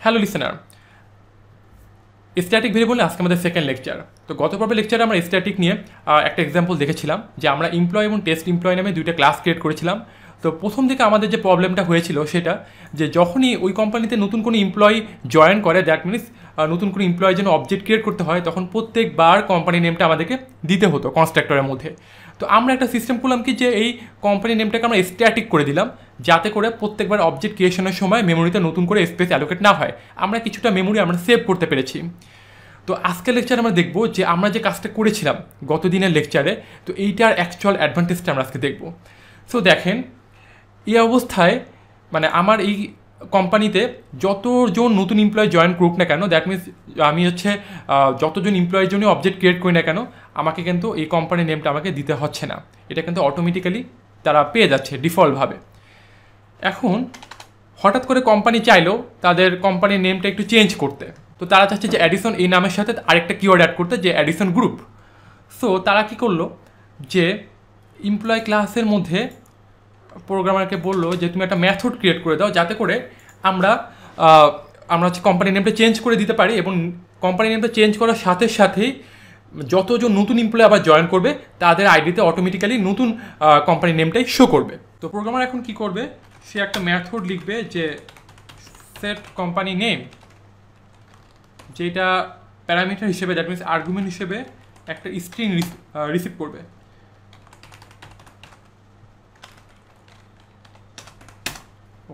Hello listener, static variable আজকে আমাদের second lecture. তো গত পর্বের লেকচারে আমরা স্ট্যাটিক নিয়ে একটা এক্সাম্পল দেখেছিলাম যে আমরা এমপ্লয় এবং টেস্ট এমপ্লয় নামে দুইটা ক্লাস ক্রিয়েট করেছিলাম। তো প্রথম দিকে আমাদের যে প্রবলেমটা হয়েছিল সেটা যে যখনই ওই কোম্পানিতে নতুন কোনো এমপ্লয়ি জয়েন করে, দ্যাট মিনস নতুন কোনো এমপ্লয়ের জন্য অবজেক্ট ক্রিয়েট করতে হয়, তখন প্রত্যেকবার কোম্পানি নেমটা আমাদেরকে দিতে হতো কনস্ট্রাক্টরের মধ্যে। তো আমরা একটা সিস্টেম করলাম কি যে এই কোম্পানি নেমটাকে আমরা স্ট্যাটিক করে দিলাম, যাতে করে প্রত্যেকবার অবজেক্ট ক্রিয়েশনের সময় মেমোরিতে নতুন করে স্পেস অ্যালোকেট না হয়। আমরা কিছুটা মেমোরি আমরা সেভ করতে পেরেছি। তো আজকের লেকচারে আমরা দেখব যে আমরা যে কাজটা করেছিলাম গত দিনের লেকচারে, তো এইটার অ্যাকচুয়াল অ্যাডভান্টেজটা আমরা আজকে দেখব। সো দেখেন, এই অবস্থায় মানে আমার এই কোম্পানিতে যতজন নতুন এমপ্লয় জয়েন করুক না কেন, দ্যাট মিনস আমি যতজন এমপ্লয়ের জন্য অবজেক্ট ক্রিয়েট করি না কেন, আমাকে কিন্তু এই কোম্পানির নেমটা আমাকে দিতে হচ্ছে না। এটা কিন্তু অটোমেটিক্যালি তারা পেয়ে যাচ্ছে ডিফল্টভাবে। এখন হঠাৎ করে কোম্পানি চাইলো তাদের কোম্পানির নেমটা একটু চেঞ্জ করতে। তো তারা চাচ্ছে যে অ্যাডিসন এই নামের সাথে আরেকটা কিওয়ার্ড অ্যাড করতে, যে অ্যাডিসন গ্রুপ। সো তারা কী করলো যে এমপ্লয় ক্লাসের মধ্যে প্রোগ্রামারকে বললো যে তুমি একটা মেথড ক্রিয়েট করে দাও, যাতে করে আমরা কোম্পানি নেমটা চেঞ্জ করে দিতে পারি, এবং কোম্পানি নেমটা চেঞ্জ করার সাথে সাথেই যতজন নতুন এমপ্লয় আবার জয়েন করবে তাদের আইডিতে অটোমেটিক্যালি নতুন কোম্পানি নেমটাই শো করবে। তো প্রোগ্রামার এখন কি করবে, সে একটা মেথড লিখবে যে সেট কোম্পানি নেম, যেটা প্যারামিটার হিসেবে, দ্যাট মিনস আর্গুমেন্ট হিসেবে একটা স্ট্রিং রিসিভ করবে।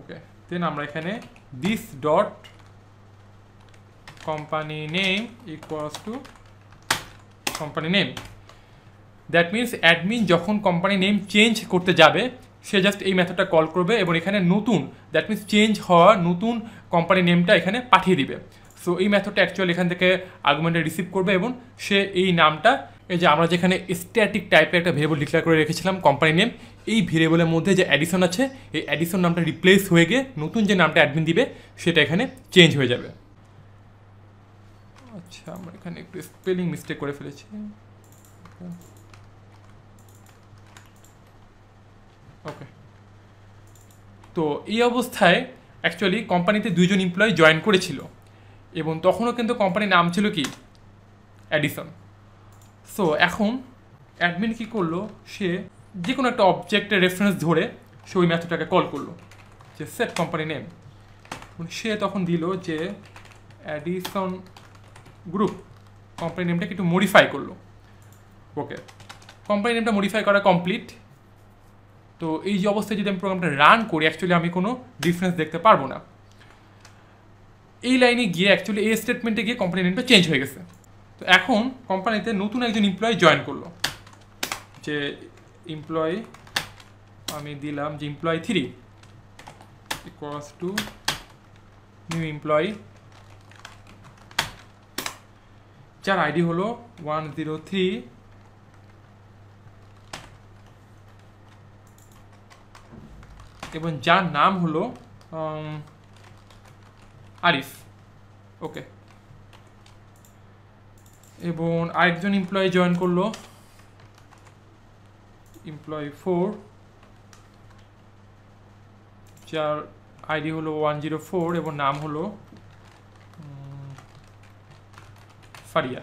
ওকে, দেন আমরা এখানে this dot company name equals to company name. That means admin যখন কোম্পানি নেম চেঞ্জ করতে যাবে সে জাস্ট এই মেথডটা কল করবে এবং এখানে নতুন, দ্যাট মিনস চেঞ্জ হওয়া নতুন কোম্পানি নেমটা এখানে পাঠিয়ে দিবে। সো এই মেথডটা অ্যাকচুয়ালি এখান থেকে আর্গুমেন্টে রিসিভ করবে এবং সে এই নামটা, এই যে আমরা যেখানে স্ট্যাটিক টাইপের একটা ভেরিয়েবল ডিক্লেয়ার করে রেখেছিলাম কোম্পানি নেম, এই ভেরিয়েবলের মধ্যে যে অ্যাডিশন আছে এই অ্যাডিশন নামটা রিপ্লেস হয়ে গিয়ে নতুন যে নামটা অ্যাডমিন দিবে সেটা এখানে চেঞ্জ হয়ে যাবে। আচ্ছা, আমরা এখানে একটু স্পেলিং মিস্টেক করে ফেলেছি। ওকে, তো এই অবস্থায় অ্যাকচুয়ালি কোম্পানিতে দুইজন এমপ্লয়ি জয়েন করেছিল এবং তখনও কিন্তু কোম্পানির নাম ছিল কি অ্যাডিসন। সো এখন অ্যাডমিন কী করলো, সে যে কোনো একটা অবজেক্টের রেফারেন্স ধরে সে ওই মেথডটাকে কল করলো যে সেট কোম্পানি নেম। সে তখন দিল যে অ্যাডিসন গ্রুপ, কোম্পানি নেমটাকে একটু মডিফাই করলো। ওকে, কোম্পানি নেমটা মডিফাই করা কমপ্লিট। তো এই যে অবস্থায় যদি আমি প্রোগ্রামটা রান করি, অ্যাকচুয়ালি আমি কোনো ডিফারেন্স দেখতে পারবো না। এই লাইনে গিয়ে অ্যাকচুয়ালি এই স্টেটমেন্টে গিয়ে কোম্পানি নেমটা চেঞ্জ হয়ে গেছে। তো এখন কোম্পানিতে নতুন একজন এমপ্লয়ি জয়েন করলো, যে এমপ্লয়ি আমি দিলাম যে employee 3 equals to new employee, যার আইডি হলো 103 এবং যার নাম হলো আরিফ। ওকে, এবং আরেকজন এমপ্লয়ি জয়েন করলো এমপ্লয়ি 4, যার আইডি হলো 104 এবং নাম হলো ফারিয়া।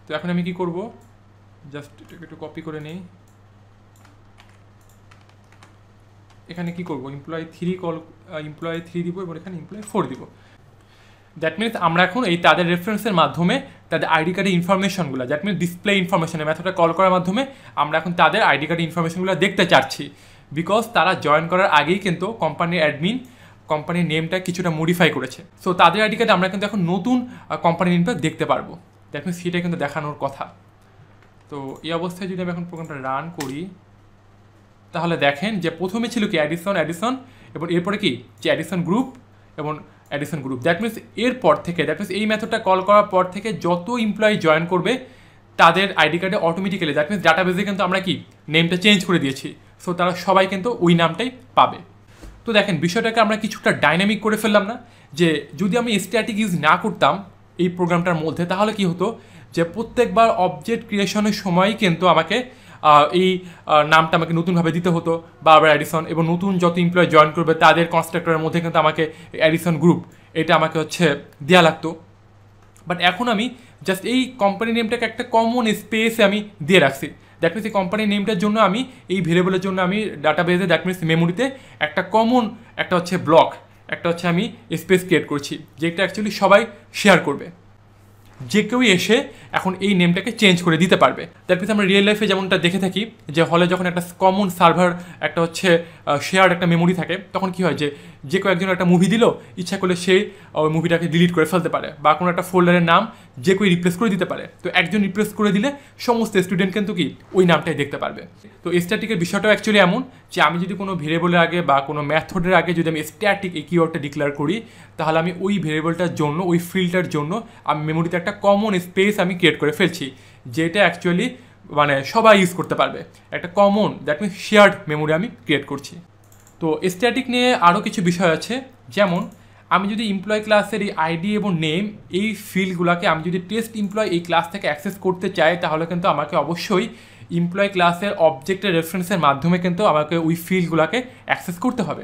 তো এখন আমি কি করব, জাস্ট এটাকে একটু কপি করে নেই। এখানে কি করব, এমপ্লয়ি 3 দিব এবং এখানে এমপ্লয়ি 4 দিব। দ্যাট মিনস আমরা এখন এই তাদের রেফারেন্সের মাধ্যমে তাদের আইডি কার্ডের ইনফরমেশনগুলো, দ্যাট মিনস ডিসপ্লে ইনফরমেশনের মেথডটা কল করার মাধ্যমে আমরা এখন তাদের আইডি কার্ডের ইনফরমেশনগুলো দেখতে চাচ্ছি, বিকজ তারা জয়েন করার আগেই কিন্তু কোম্পানির অ্যাডমিন কোম্পানির নেমটা কিছুটা মডিফাই করেছে। সো তাদের আইডি কার্ডে আমরা কিন্তু এখন নতুন কোম্পানির নেমটা দেখতে পারবো। দ্যাট মিনস সেটা কিন্তু দেখানোর কথা। তো এই অবস্থায় যদি আমি এখন প্রোগ্রামটা রান করি, তাহলে দেখেন যে প্রথমে ছিল কি অ্যাডিসন এবং এরপরে কি যে অ্যাডিসন গ্রুপ এবং অ্যাডিসন গ্রুপ। দ্যাট মিনস এরপর থেকে, দ্যাট মিনস এই মেথডটা কল করার পর থেকে যত এমপ্লয়ি জয়েন করবে তাদের আইডি কার্ডে অটোমেটিক্যালি, দ্যাট মিনস ডাটাবেসে কিন্তু আমরা কি নেমটা চেঞ্জ করে দিয়েছি। সো তারা সবাই কিন্তু ওই নামটাই পাবে। তো দেখেন বিষয়টাকে আমরা কিছুটা ডাইনামিক করে ফেললাম না, যে যদি আমি স্ট্যাটিক ইউজ না করতাম এই প্রোগ্রামটার মধ্যে, তাহলে কি হতো যে প্রত্যেকবার অবজেক্ট ক্রিয়েশনের সময় কিন্তু আমাকে এই নামটা আমাকে নতুনভাবে দিতে হতো বারবার অ্যাডিসন, এবং নতুন যত এমপ্লয় জয়েন করবে তাদের কনস্ট্রাক্টরের মধ্যে কিন্তু আমাকে অ্যাডিসন গ্রুপ এটা আমাকে দেওয়া লাগতো। বাট এখন আমি জাস্ট এই কোম্পানি নেমটাকে একটা কমন স্পেসে আমি দিয়ে রাখছি। দ্যাট মিনস এই কোম্পানি নেমটার জন্য আমি এই ভেরিয়েবলের জন্য আমি ডাটাবেসে দ্যাট মিনস মেমোরিতে একটা কমন একটা ব্লক একটা আমি স্পেস ক্রিয়েট করছি, যেটা অ্যাকচুয়ালি সবাই শেয়ার করবে। যে কেউ এসে এখন এই নেমটাকে চেঞ্জ করে দিতে পারবে। দ্যাট মিনস আমরা রিয়েল লাইফে যেমনটা দেখে থাকি যে হলে যখন একটা কমন সার্ভার একটা শেয়ার্ড একটা মেমোরি থাকে, তখন কি হয় যে কেউ একজন একটা মুভি দিল, ইচ্ছা করলে সে ওই মুভিটাকে ডিলিট করে ফেলতে পারে, বা কোনো একটা ফোল্ডারের নাম যে কেউ রিপ্লেস করে দিতে পারে। তো একজন রিপ্লেস করে দিলে সমস্ত স্টুডেন্ট কিন্তু কি ওই নামটাই দেখতে পারবে। তো স্ট্যাটিকের বিষয়টাও অ্যাকচুয়ালি এমন যে আমি যদি কোনো ভেরিয়েবলের আগে বা কোনো মেথডের আগে যদি আমি স্ট্যাটিক এই কিওয়ার্ডটা ডিক্লেয়ার করি, তাহলে আমি ওই ভেরিয়েবলটার জন্য ওই ফিল্ডটার জন্য আমি মেমোরিতে একটা কমন স্পেস আমি ক্রিয়েট করে ফেলছি, যেটা অ্যাকচুয়ালি মানে সবাই ইউজ করতে পারবে। একটা common that means shared memory আমি ক্রিয়েট করছি। তো স্ট্যাটিক নিয়ে আরও কিছু বিষয় আছে, যেমন আমি যদি এমপ্লয় ক্লাসের এই আইডি এবং নেম এই ফিল্ডগুলোকে আমি যদি টেস্ট এমপ্লয় এই ক্লাস থেকে অ্যাক্সেস করতে চাই, তাহলে কিন্তু আমাকে অবশ্যই এমপ্লয় ক্লাসের অবজেক্টের রেফারেন্সের মাধ্যমে কিন্তু আমাকে ওই ফিল্ডগুলোকে অ্যাক্সেস করতে হবে।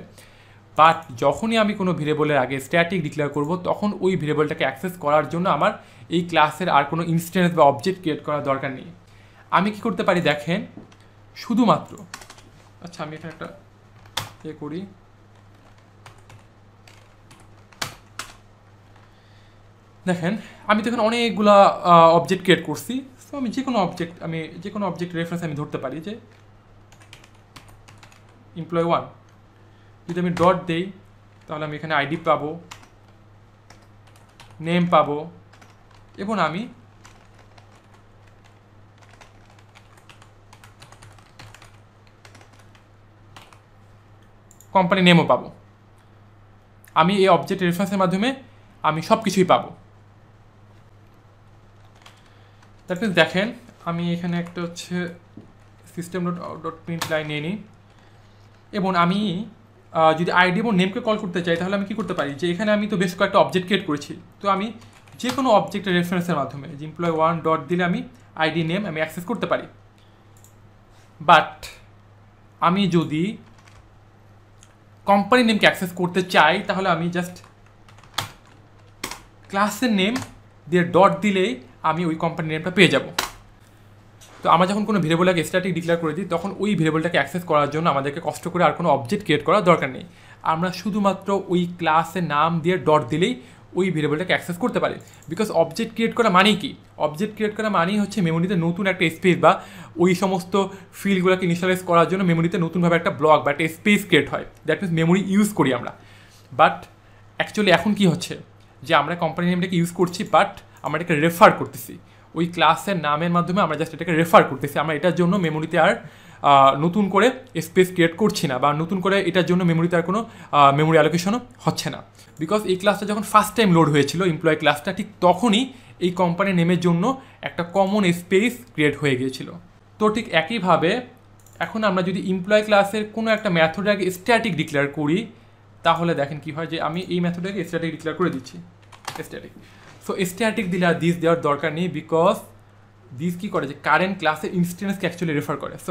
বাট যখনই আমি কোনো ভেরিয়েবলের আগে স্ট্যাটিক ডিক্লেয়ার করব, তখন ওই ভেরিয়েবলটাকে অ্যাক্সেস করার জন্য আমার এই ক্লাসের আর কোনো ইনস্ট্যান্স বা অবজেক্ট ক্রিয়েট করার দরকার নেই। আমি কি করতে পারি দেখেন, শুধুমাত্র আমি এখানে একটা করি, দেখেন আমি তো এখানে অনেকগুলা অবজেক্ট ক্রিয়েট করছি। সো আমি যে কোনো অবজেক্ট রেফারেন্স আমি ধরতে পারি যে এমপ্লয় 1, যদি আমি ডট দেই তাহলে আমি এখানে আইডি পাবো, নেম পাবো, এবং আমি কোম্পানি নেমও পাবো। আমি এই অবজেক্ট রেফারেন্সের মাধ্যমে আমি সব কিছুই পাবো। দ্যাট মিনস দেখেন আমি এখানে একটা সিস্টেম ডট প্রিন্ট লাইন নিয়ে নিই, এবং আমি যদি আইডি এবং নেমকে কল করতে চাই, তাহলে আমি কী করতে পারি যে এখানে আমি তো বেশ কয়েকটা অবজেক্ট ক্রিয়েট করেছি। তো আমি যে কোনো অবজেক্টের রেফারেন্সের মাধ্যমে যে এমপ্লয় 1 ডট দিলে আমি আইডি নেম আমি অ্যাক্সেস করতে পারি। বাট আমি যদি কোম্পানি নেমকে অ্যাক্সেস করতে চাই, তাহলে আমি জাস্ট ক্লাসের নেম দিয়ে ডট দিলেই আমি ওই কোম্পানি নেমটা পেয়ে যাব। তো আমরা যখন কোনো ভেরিয়েবলটাকে স্ট্যাটিক ডিক্লেয়ার করে দিই, তখন ওই ভেরিয়েবলটাকে অ্যাক্সেস করার জন্য আমাদেরকে কষ্ট করে আর কোনো অবজেক্ট ক্রিয়েট করার দরকার নেই। আমরা শুধুমাত্র ওই ক্লাসের নাম দিয়ে ডট দিলেই ওই ভেরিয়েবলটাকে অ্যাক্সেস করতে পারি। বিকজ অবজেক্ট ক্রিয়েট করা মানেই কি, অবজেক্ট ক্রিয়েট করা মানেই মেমোরিতে নতুন একটা স্পেস বা ওই সমস্ত ফিল্ডগুলোকে ইনিশিয়ালাইজ করার জন্য মেমোরিতে নতুনভাবে একটা ব্লক বা একটা স্পেস ক্রিয়েট হয়। দ্যাট মিনস মেমোরি ইউজ করি আমরা। বাট অ্যাকচুয়ালি এখন কি হচ্ছে যে আমরা কোম্পানি নেমটাকে ইউজ করছি, বাট আমরা এটাকে রেফার করতেছি ওই ক্লাসের নামের মাধ্যমে। আমরা জাস্ট এটাকে রেফার করতেছি, আমরা এটার জন্য মেমোরিতে আর নতুন করে স্পেস ক্রিয়েট করছি না, বা নতুন করে এটার জন্য মেমোরিতে আর কোনো মেমোরি অ্যালোকেশনও হচ্ছে না। বিকজ এই ক্লাসটা যখন ফার্স্ট টাইম লোড হয়েছিল এমপ্লয় ক্লাসটা, ঠিক তখনই এই কোম্পানি নেমের জন্য একটা কমন স্পেস ক্রিয়েট হয়ে গিয়েছিল। তো ঠিক একইভাবে এখন আমরা যদি এমপ্লয় ক্লাসের কোনো একটা মেথডের আগে স্ট্যাটিক ডিক্লেয়ার করি, তাহলে দেখেন কি হয় যে আমি এই মেথডটাকে স্ট্যাটিক ডিক্লেয়ার করে দিচ্ছি স্ট্যাটিক। সো স্ট্যাটিক দিলে আর দিস দেওয়ার দরকার নেই, বিকজ দিস কী করে যে কারেন্ট ক্লাসের ইনস্ট্যান্সকে অ্যাকচুয়ালি রেফার করে। সো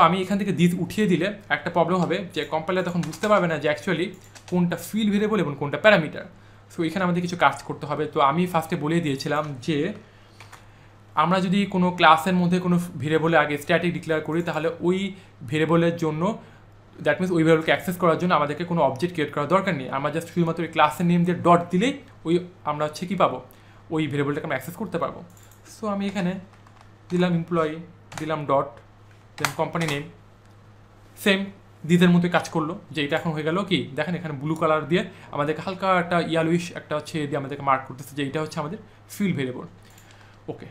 আমি এখান থেকে দিস উঠিয়ে দিলে একটা প্রবলেম হবে যে কম্পাইলার তখন বুঝতে পারবে না যে অ্যাকচুয়ালি কোনটা ফিল্ড ভেরিয়েবল এবং কোনটা প্যারামিটার। সো এখানে আমাদের কিছু কাজ করতে হবে। তো আমি ফার্স্টে বলে দিয়েছিলাম যে আমরা যদি কোনো ক্লাসের মধ্যে কোনো ভেরিয়েবলে আগে স্ট্যাটিক ডিক্লেয়ার করি, তাহলে ওই ভেরিয়েবলের জন্য দ্যাট মিনস ওই ভেরিয়েবলকে অ্যাক্সেস করার জন্য আমাদেরকে কোনো অবজেক্ট ক্রিয়েট করার দরকার নেই। আমরা জাস্ট শুধুমাত্র ওই ক্লাসের নেম দিয়ে ডট দিলেই আমরা কী পাবো, ওই ভেরিয়েবলটাকে আমরা অ্যাক্সেস করতে পারবো। সো আমি এখানে দিলাম এমপ্লয়ি, দিলাম ডট, দেন কোম্পানি নেম, সেম দিদের মতোই কাজ করলো। যে এটা এখন হয়ে গেল কি দেখেন এখানে ব্লু কালার দিয়ে আমাদেরকে হালকা একটা ইয়েলোইশ একটা দিয়ে আমাদেরকে মার্ক করতেছে যে এটা আমাদের ফিল্ড ভেরিয়েবল। ওকে,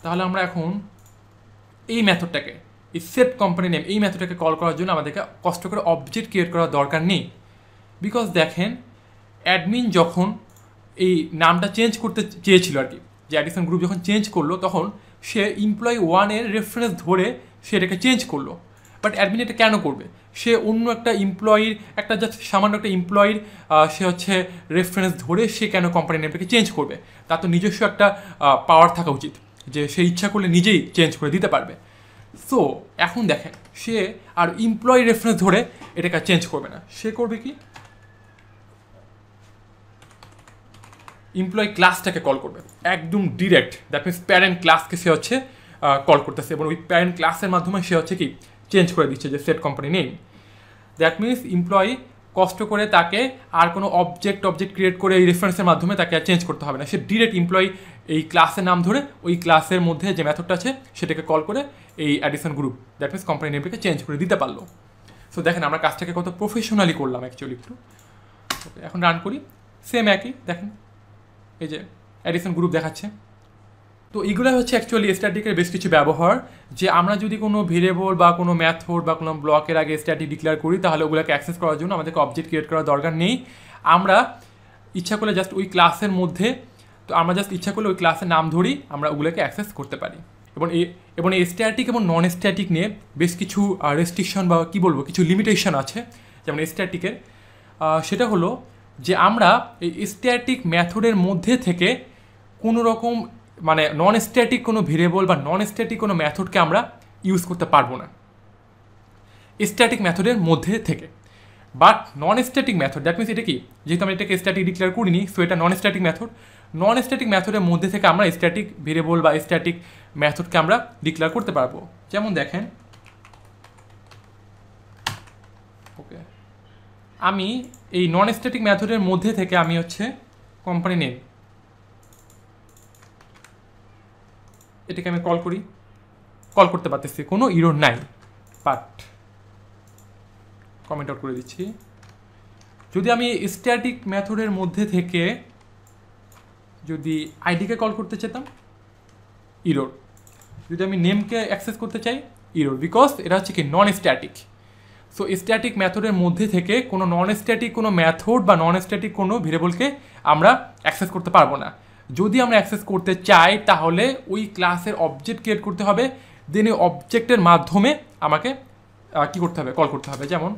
তাহলে আমরা এখন এই মেথডটাকে এই সেট কোম্পানি নেম এই মেথডটাকে কল করার জন্য আমাদেরকে কষ্ট করে অবজেক্ট ক্রিয়েট করার দরকার নেই। বিকজ দেখেন অ্যাডমিন যখন এই নামটা চেঞ্জ করতে চেয়েছিল আর কি, যে অ্যাডিশন গ্রুপ যখন চেঞ্জ করলো, তখন সে এমপ্লয়ি 1-এর রেফারেন্স ধরে সে এটাকে চেঞ্জ করলো। বাট অ্যাডমিন এটা কেন করবে? সে অন্য একটা এমপ্লয়ির একটা জাস্ট সামান্য একটা এমপ্লয়ির সে রেফারেন্স ধরে সে কেন কোম্পানি নেমটাকে চেঞ্জ করবে? তার তো নিজস্ব একটা পাওয়ার থাকা উচিত। যে সে ইচ্ছা করলে নিজেই চেঞ্জ করে দিতে পারবে। সো এখন দেখেন সে আর এমপ্লয়ি রেফারেন্স ধরে এটাকে চেঞ্জ করবে না, সে করবে কি এমপ্লয়ি ক্লাসটাকে কল করবে একদম ডিরেক্ট, দ্যাট মিনস প্যারেন্ট ক্লাসকে সে হচ্ছে কল করতেছে এবং ওই প্যারেন্ট ক্লাসের মাধ্যমে সে হচ্ছে কি চেঞ্জ করে দিচ্ছে যে set company name. That means employee কষ্ট করে তাকে আর কোনো অবজেক্ট ক্রিয়েট করে এই রেফারেন্সের মাধ্যমে তাকে আর চেঞ্জ করতে হবে না, সে ডিরেক্ট এমপ্লয়ি এই ক্লাসের নাম ধরে ওই ক্লাসের মধ্যে যে মেথডটা আছে সেটাকে কল করে এই addition group that means company নেমটাকে চেঞ্জ করে দিতে পারলো। সো দেখেন আমরা কাজটাকে কত প্রফেশনালি করলাম অ্যাকচুয়ালি একটু। ওকে, এখন রান করি, সেম একই দেখেন এই যে অ্যাডিশন গ্রুপ দেখাচ্ছে। তো এগুলো হচ্ছে অ্যাকচুয়ালি স্ট্যাটিকের বেশ কিছু ব্যবহার, যে আমরা যদি কোনো ভেরিয়েবল বা কোনো মেথড বা কোনো ব্লকের আগে স্ট্যাটিক ডিক্লেয়ার করি তাহলে ওগুলোকে অ্যাক্সেস করার জন্য আমাদেরকে অবজেক্ট ক্রিয়েট করার দরকার নেই। আমরা ইচ্ছা করলে জাস্ট ওই ক্লাসের মধ্যে, তো আমরা জাস্ট ইচ্ছা করলে ওই ক্লাসের নাম ধরি আমরা ওগুলোকে অ্যাক্সেস করতে পারি। এবং এই স্ট্যাটিক এবং নন স্ট্যাটিক নিয়ে বেশ কিছু রেস্ট্রিকশন বা কী বলবো কিছু লিমিটেশন আছে। যেমন স্ট্যাটিকের সেটা হলো যে আমরা এই স্ট্যাটিক মেথডের মধ্যে থেকে কোনো রকম মানে নন স্ট্যাটিক কোনো ভেরিয়েবল বা নন স্ট্যাটিক কোনো মেথডকে আমরা ইউজ করতে পারবো না স্ট্যাটিক মেথডের মধ্যে থেকে। But non static method that means এটা কি, যেহেতু আমরা এটাকে স্ট্যাটিক ডিক্লেয়ার করিনি সো এটা non static method. Non static মেথডের মধ্যে থেকে আমরা স্ট্যাটিক ভেরিয়েবল বা স্ট্যাটিক মেথডকে আমরা ডিক্লেয়ার করতে পারবো। যেমন দেখেন ওকে, আমি এই নন স্ট্যাটিক মেথডের মধ্যে থেকে আমি হচ্ছে কোম্পানি নেম এটাকে আমি কল করতে পারতেছি, কোনো ইরর নাই। বাট কমেন্ট আউট করে দিচ্ছি, যদি আমি স্ট্যাটিক মেথডের মধ্যে থেকে যদি আইডিকে কল করতে চাইতাম ইরর, যদি আমি নেমকে অ্যাক্সেস করতে চাই ইরর, বিকজ এটা হচ্ছে কি নন স্ট্যাটিক। সো স্ট্যাটিক মেথডের মধ্যে থেকে কোনো নন স্ট্যাটিক কোনো মেথড বা নন স্ট্যাটিক কোনো ভেরিয়েবলকে আমরা অ্যাক্সেস করতে পারবো না। যদি আমরা অ্যাক্সেস করতে চাই তাহলে ওই ক্লাসের অবজেক্ট ক্রিয়েট করতে হবে, দেন এই অবজেক্টের মাধ্যমে আমাকে কী করতে হবে কল করতে হবে। যেমন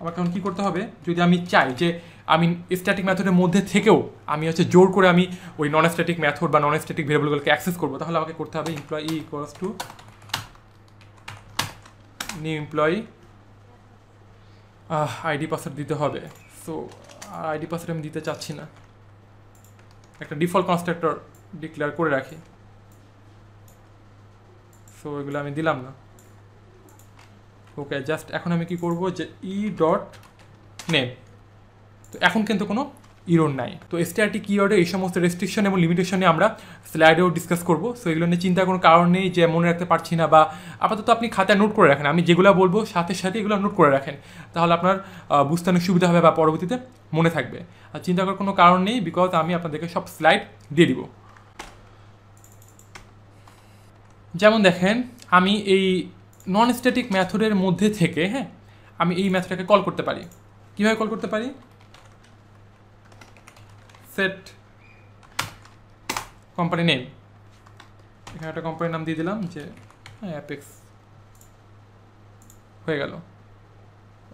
আমাকে এখন কী করতে হবে, যদি আমি চাই যে আমি স্ট্যাটিক মেথডের মধ্যে থেকেও আমি হচ্ছে জোর করে আমি ওই নন স্ট্যাটিক মেথড বা নন স্ট্যাটিক ভেরিয়েবলগুলোকে অ্যাক্সেস করবো, তাহলে আমাকে করতে হবে employee equals to new employee ID password দিতে হবে। সো আইডি পাসওয়ার্ড আমি দিতে চাচ্ছি না, একটা ডিফল্ট কনস্ট্রাক্টর ডিক্লেয়ার করে রাখি। সো এগুলো আমি দিলাম না। ওকে, জাস্ট এখন আমি কি করব যে নেম, তো এখন কিন্তু কোনো ইরর নাই। তো স্ট্যাটিক কিওয়ার্ডে এই সমস্ত রেস্ট্রিকশন এবং লিমিটেশন নিয়ে আমরা স্লাইডেও ডিসকাস করবো। সো এগুলো নিয়ে চিন্তার কোনো কারণ নেই যে মনে রাখতে পারছি না, বা আপাতত আপনি খাতায় নোট করে রাখেন, আমি যেগুলো বলবো সাথে সাথে এগুলো নোট করে রাখেন, তাহলে আপনার বুঝতে অনেক সুবিধা হবে বা পরবর্তীতে মনে থাকবে। আর চিন্তা করার কোনো কারণ নেই, বিকজ আমি আপনাদেরকে সব স্লাইড দিয়ে দিব। যেমন দেখেন আমি এই নন স্ট্যাটিক মেথডের মধ্যে থেকে আমি এই মেথডটাকে কল করতে পারি। কীভাবে কল করতে পারি, সেট কোম্পানি নেম, এখানে একটা কোম্পানির নাম দিয়ে দিলাম যে অ্যাপেক্স, হয়ে গেল।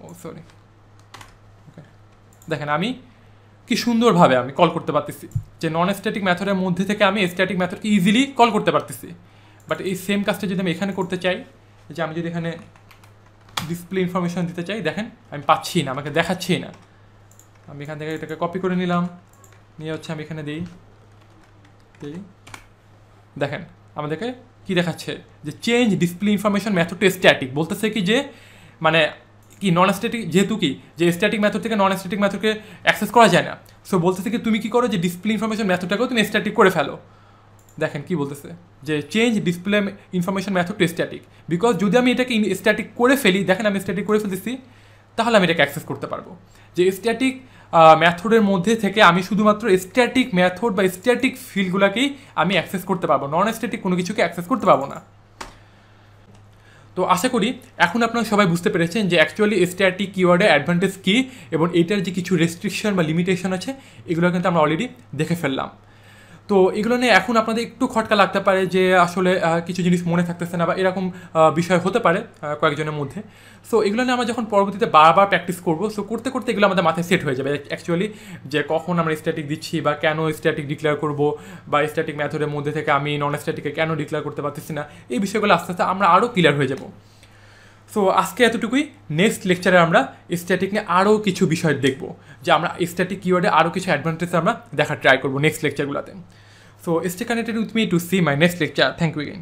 ও সরি, ওকে দেখেন আমি কি সুন্দরভাবে আমি কল করতে পারতেছি, যে নন স্ট্যাটিক মেথডের মধ্যে থেকে আমি স্ট্যাটিক মেথডকে ইজিলি কল করতে পারতেছি। বাট এই সেম কাজটা যদি আমি এখানে করতে চাই, যে আমি যদি এখানে ডিসপ্লে ইনফরমেশন দিতে চাই, দেখেন আমি পাচ্ছি না, আমাকে দেখাচ্ছি না। আমি এখান থেকে এটাকে কপি করে নিলাম, নিয়ে হচ্ছে আমি এখানে দিই, দেখেন আমাদেরকে কি দেখাচ্ছে যে change display information method to static, বলতেছে কি যে মানে কি নন স্ট্যাটিক, যেহেতু কি যে স্ট্যাটিক মেথড থেকে নন স্ট্যাটিক মেথডকে অ্যাক্সেস করা যায় না, সো বলতেছে কি তুমি কি করো যে ডিসপ্লে ইনফরমেশন মেথডটাকেও তুমি স্ট্যাটিক করে ফেলো। দেখেন কি বলতেছে যে change display information method to static, because যদি আমি এটাকে স্ট্যাটিক করে ফেলি, দেখেন আমি স্ট্যাটিক করে ফেলতেছি, তাহলে আমি এটাকে অ্যাক্সেস করতে পারবো। যে স্ট্যাটিক মেথডের মধ্যে থেকে আমি শুধুমাত্র স্ট্যাটিক মেথড বা স্ট্যাটিক ফিল্ডগুলোকেই আমি অ্যাক্সেস করতে পারবো, নন স্ট্যাটিক কোনো কিছুকে অ্যাক্সেস করতে পারবো না। তো আশা করি এখন আপনারা সবাই বুঝতে পেরেছেন যে অ্যাকচুয়ালি স্ট্যাটিক কিওয়ার্ডের অ্যাডভান্টেজ কী এবং এইটার যে কিছু রেস্ট্রিকশন বা লিমিটেশন আছে এগুলো কিন্তু আমরা অলরেডি দেখে ফেললাম। তো তো এগুলো নিয়ে এখন আপনাদের একটু খটকা লাগতে পারে যে আসলে কিছু জিনিস মনে থাকতেছে না বা এরকম বিষয় হতে পারে কয়েকজনের মধ্যে। সো এগুলো নিয়ে আমরা যখন পরবর্তীতে বারবার প্র্যাকটিস করবো, সো করতে করতে এগুলো আমাদের মাথায় সেট হয়ে যাবে অ্যাকচুয়ালি, যে কখন আমরা স্ট্যাটিক দিচ্ছি বা কেন স্ট্যাটিক ডিক্লেয়ার করবো, বা স্ট্যাটিক মেথডের মধ্যে থেকে আমি নন স্ট্যাটিকে কেন ডিক্লেয়ার করতে পারতেছি না, এই বিষয়গুলো আস্তে আস্তে আমরা আরও ক্লিয়ার হয়ে যাব। সো আজকে এতটুকুই। নেক্সট লেকচারে আমরা স্ট্যাটিক নিয়ে আরও কিছু বিষয় দেখব, যে আমরা স্ট্যাটিক কিওয়ার্ডে আরও কিছু অ্যাডভান্টেজ আমরা দেখার ট্রাই করবো নেক্সট লেকচারগুলোতে। So stay connected with me to see my next lecture. Thank you again.